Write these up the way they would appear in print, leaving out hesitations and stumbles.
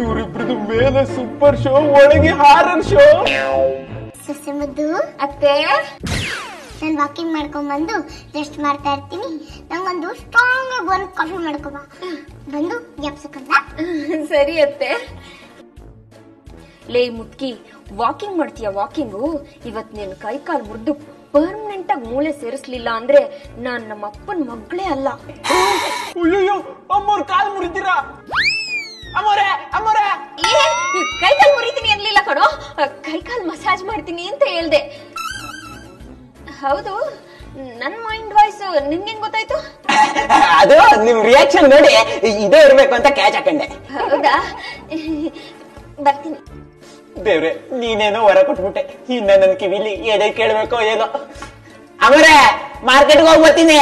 ಇವ್ರಿಬ್ರದು ಮೇಲೆ super show, ಒಳಗೆ horror show. ಸೊಸೆ ಮುದ್ದು ಅತ್ತೆ, ನಾನು ವಾಕಿಂಗ್ ಮಾಡ್ಕೊಂಡ್ ಬಂದು ರೆಸ್ಟ್ ಮಾಡ್ತಾ ಇರ್ತೀನಿ. ನಂಗೊಂದು ಸ್ಟ್ರಾಂಗ್ ಆಗಿ ಒಂದು ಕಾಫಿ ಮಾಡ್ಕೊಬಾ. ಬಂದು ಜ್ಞಾಪಿಸಕಲ್ಲ? ಸರಿ ಅತ್ತೆ. ಲೇ ಮುದ್ಕಿ, ವಾಕಿಂಗ್ ಮಾಡ್ತೀಯ ವಾಕಿಂಗು? ಇವತ್ ನೀನ್ ಕೈ ಕಾಲ್ ಮುರಿದು ಪರ್ಮನೆಂಟ್ ಆಗಿ ಮೂಳೆ ಸೇರಿಸ್ಲಿಲ್ಲ ಅಂದ್ರೆ ನಾನ್ ನಮ್ಮ ಅಪ್ಪನ ಮಗಳೇ ಅಲ್ಲ. ಅಯ್ಯೋ, ಅಮ್ಮವ್ರ ಕಾಲ್ ಮುರಿತೀರಾ? ಅಮ್ಮೋರೆ ಅಮ್ಮೋರೆ, ಕೈ ಕಾಲ್ ಮುರಿತೀನಿ ಅನ್ಲಿಲ್ಲ ಕಣೋ, ಕೈ ಕಾಲ್ ಮಸಾಜ್ ಮಾಡ್ತೀನಿ ಅಂತ ಹೇಳ್ದೆ. ಹೌದು, ನನ್ ಮೈಂಡ್ ವಾಯ್ಸ್ ನಿನ್ಗೆ ಗೊತ್ತಾಯ್ತು? ಅದು ನಿಮ್ ರಿಯಾಕ್ಷನ್ ನೋಡಿ ಇದೇ ಇರ್ಬೇಕು ಅಂತ ಕ್ಯಾಚ್ ಹಾಕೊಂಡೆ. ಹೌದಾ, ಬರ್ತೀನಿ. ದೇವ್ರೆ, ನೀನೇನೋ ಹೊರ ಕೊಟ್ಬಿಟ್ಟೆ. ಇನ್ನ ನನ್ ಕಿವಿಲಿ ಎದೆ ಕೇಳ್ಬೇಕೋ ಏನೋ. ಅಮರೇ, ಮಾರ್ಕೆಟ್ಗೆ ಹೋಗಿ ಬರ್ತೀನಿ.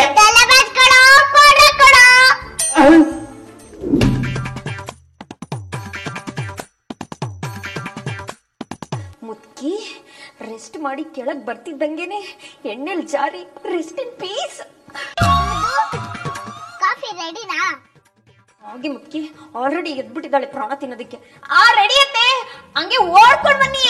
ಮುದ್ಕಿ ರೆಸ್ಟ್ ಮಾಡಿ ಕೆಳಗ್ ಬರ್ತಿದ್ದಂಗೆನೆ ಎಣ್ಣೆಲ್ ಜಾರಿ ರೆಸ್ಟ್ ಇನ್ ಪೀಸ್. ಕಾಫಿ ರೆಡಿನಾ? ಹಾಗೆ ಮುದ್ಕಿ ಆಲ್ರೆಡಿ ಎದ್ಬಿಟ್ಟಿದ್ದಾಳೆ ಪ್ರಾಣ ತಿನ್ನೋದಕ್ಕೆ. ರೆಡಿ ಅತ್ತೆ, ಹಂಗೆ ಓಡ್ಕೊಂಡ್ ಬನ್ನಿ.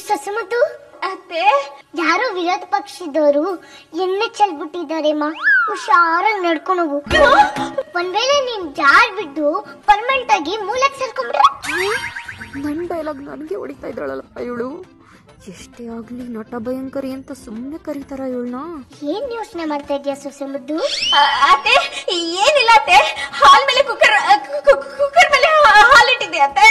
ಸೊಸೆ ಮುದ್ದು ಅತ್ತೆ, ಯಾರೋ ವಿರೋಧ ಪಕ್ಷದವರು ಎಣ್ಣೆ ಚೆಲ್ಬಿಟ್ಟಿದ್ದಾರೆಮ್ಮ. ಹುಷಾರಾಗಿ ನಡ್ಕೊಂಡು ಹೋಗು. ಒಂದ್ ವೇಳೆ ನೀನ್ ಜಾರ್ ಬಿದ್ದು ಪರ್ಮನೆಂಟ್ ಆಗಿ ಮೂಲಕ್ ಸೇರ್ಕೊಂಡ್ಬಿಟ್ರೆ? ನನ್ ಡೈಲಾಗ್ ನನಗೆ ಹೊಡಿತಾ ಇದ್ದಾಳಲ್ಲ ಇವಳು. ಎಷ್ಟೇ ಆಗ್ಲಿ ನಟ ಭಯಂಕರಿ ಅಂತ ಸುಮ್ನೆ ಕರೀತಾರ ಇವಳನ್ನ. ಏನ್ ಯೋಚನೆ ಮಾಡ್ತಾ ಇದೀಯ ಸೊಸೆ ಮುದ್ದು? ಅತ್ತೆ ಏನಿಲ್ಲ ಅತ್ತೆ, ಹಾಲ್ ಮೇಲೆ ಕುಕ್ಕರ್ ಮೇಲೆ ಹಾಲಿಟ್ಟಿದ್ದೆ ಅತ್ತೆ.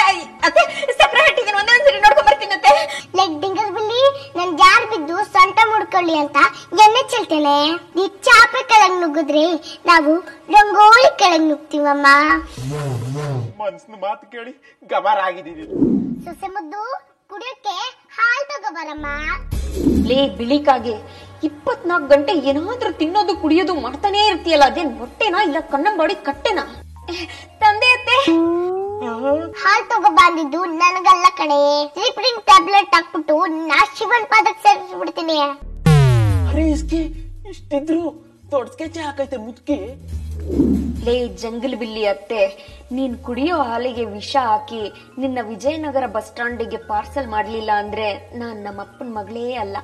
ಅತ್ತೆ ಸಕ್ಕರೆ ಹಾಕಿದ್ದೀನಿ, ಒಂದೊಂದ್ಸರಿ ನೋಡ್ಕೊಂಡ್ ಬರ್ತೀನಿ ಅತ್ತೆ. ಲೈಕ್ ಡಿಂಗಲ್ ಬಿಲ್ಲಿ, ನನ್ ಜಾರ್ ಬಿದ್ದು ಸೊಂಟ ಮುಡ್ಕೊಳ್ಳಿ ಅಂತ ಎಣ್ಣೆ ಚೆಲ್ತೇನೆ. ಈ ಚಾಪೆ ಕೆಳಗ್ ನುಗ್ಗಿದ್ರೆ ನಾವು ರಂಗೋಲಿ ಕೆಳಗ್ ನುಗ್ತೀವಮ್ಮ. ಮನ್ಸಿನ ಮಾತು ಕೇಳಿ ಗಮರ ಆಗಿದ್ದೀವಿ. ಸೊಸೆ ಮುದ್ದು, ಕುಡಿಯೋಕೆ ಹಾಲ್ ತಗೋಬರಮ್ಮ. ಲೇ ಬಿಳಿಕಾಗೆ, 24 ಗಂಟೆ ಏನಾದ್ರೂ ತಿನ್ನೋದು ಕುಡಿಯೋದು ಮಾಡ್ತಾನೆ ಇರ್ತೀಯಲ್ಲ, ಅದೇನ್ ಹೊಟ್ಟೆನಾ ಇಲ್ಲ ಕಣ್ಣಂಬಾಡಿ ಕಟ್ಟೆನಾ? ತಂದೆ ಅತ್ತೆ, ಹಾಲ್ ತಗೋ ಬಂದಿದ್ದು ನನಗಲ್ಲ ಕಣೆ. ಸ್ಲೀಪಿಂಗ್ ಟ್ಯಾಬ್ಲೆಟ್ ಹಾಕ್ಬಿಟ್ಟು ನಾ ಶಿವನ್ ಪಾದಕ್ಕೆ ಸೇರಿಸ್ಬಿಡ್ತೀನಿ. ಅರೆ ಇಸ್ಕೆ ಇಷ್ಟಿದ್ರು ದೊಡ್ಡ ಸ್ಕೆಚ್ ಹಾಕೈತೆ ಮುದ್ಕಿ. ಲೇ ಜಂಗಲ್ ಬಿಲ್ಲಿ ಅತ್ತೆ, ನೀನ್ ಕುಡಿಯೋ ಹಾಲಿಗೆ ವಿಷ ಹಾಕಿ ನಿನ್ನ ವಿಜಯನಗರ ಬಸ್ ಸ್ಟಾಂಡಿಗೆ ಪಾರ್ಸಲ್ ಮಾಡ್ಲಿಲ್ಲ ಅಂದ್ರೆ ನಾನ್ ನಮ್ಮಪ್ಪನ ಮಗಳೇ ಅಲ್ಲ.